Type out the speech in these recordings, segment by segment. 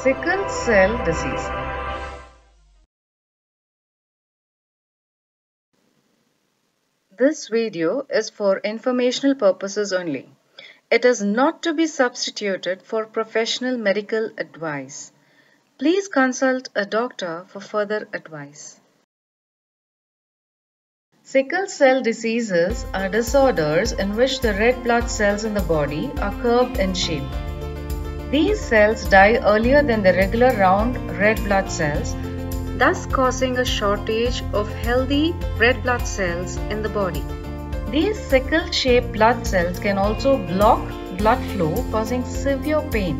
Sickle cell disease. This video is for informational purposes only. It is not to be substituted for professional medical advice. Please consult a doctor for further advice. Sickle cell diseases are disorders in which the red blood cells in the body are curved in shape. These cells die earlier than the regular round red blood cells, thus causing a shortage of healthy red blood cells in the body. These sickle-shaped blood cells can also block blood flow, causing severe pain.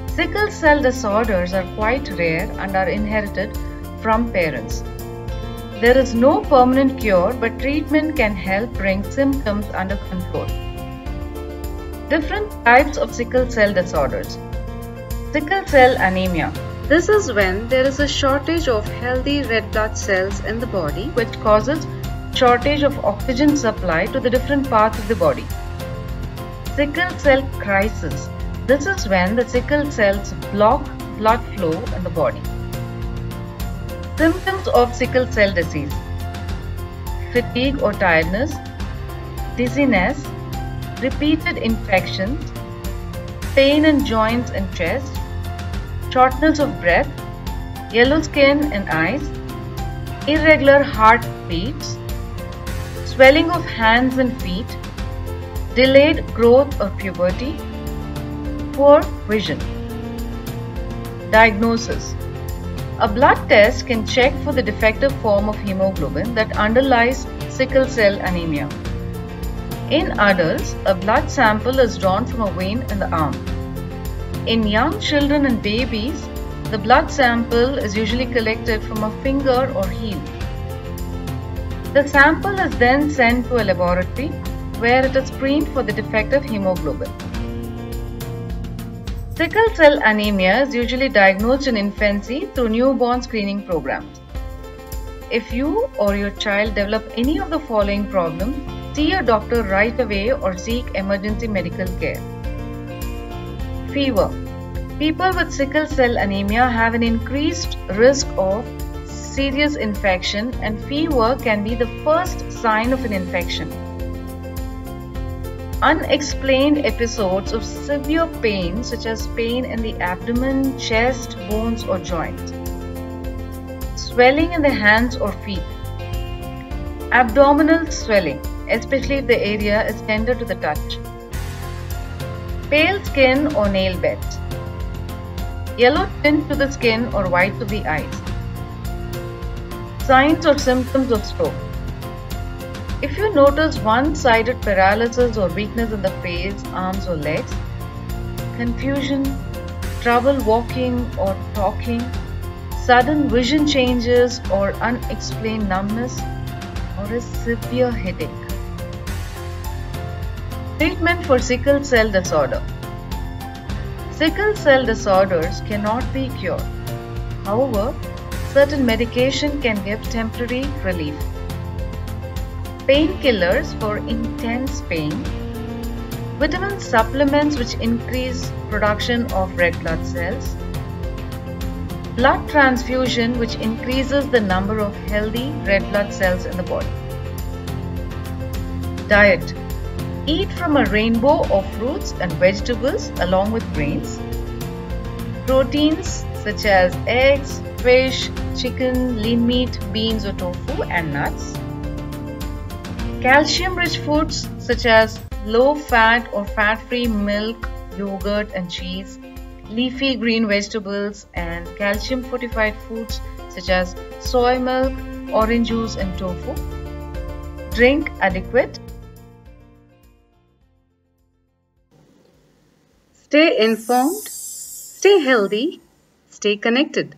Sickle cell disorders are quite rare and are inherited from parents. There is no permanent cure, but treatment can help bring symptoms under control. Different types of sickle cell disorders. Sickle cell anemia. This is when there is a shortage of healthy red blood cells in the body, which causes shortage of oxygen supply to the different parts of the body. Sickle cell crisis. This is when the sickle cells block blood flow in the body. Symptoms of sickle cell disease: fatigue or tiredness, dizziness, repeated infections, pain in joints and chest, shortness of breath, yellow skin and eyes, irregular heartbeats, swelling of hands and feet, delayed growth or puberty, poor vision. Diagnosis: a blood test can check for the defective form of hemoglobin that underlies sickle cell anemia. In adults, a blood sample is drawn from a vein in the arm. In young children and babies, the blood sample is usually collected from a finger or heel. The sample is then sent to a laboratory where it is screened for the defective hemoglobin. Sickle cell anemia is usually diagnosed in infancy through newborn screening programs. If you or your child develop any of the following problems, see a doctor right away or seek emergency medical care. Fever. People with sickle cell anemia have an increased risk of serious infection, and fever can be the first sign of an infection. Unexplained episodes of severe pain, such as pain in the abdomen, chest, bones or joints. Swelling in the hands or feet. Abdominal swelling, especially if the area is tender to the touch. Pale skin or nail beds. Yellow tint to the skin or white to the eyes. Signs or symptoms of stroke. If you notice one-sided paralysis or weakness in the face, arms or legs, confusion, trouble walking or talking, sudden vision changes or unexplained numbness, or a severe headache. Treatment for sickle cell disorder. Sickle cell disorders cannot be cured. However, certain medication can give temporary relief. Painkillers for intense pain, vitamin supplements which increase production of red blood cells, blood transfusion which increases the number of healthy red blood cells in the body. Diet. Eat from a rainbow of fruits and vegetables along with grains. Proteins such as eggs, fish, chicken, lean meat, beans or tofu and nuts. Calcium-rich foods such as low-fat or fat-free milk, yogurt and cheese, leafy green vegetables and calcium-fortified foods such as soy milk, orange juice and tofu. Drink adequate. Stay informed, stay healthy, stay connected.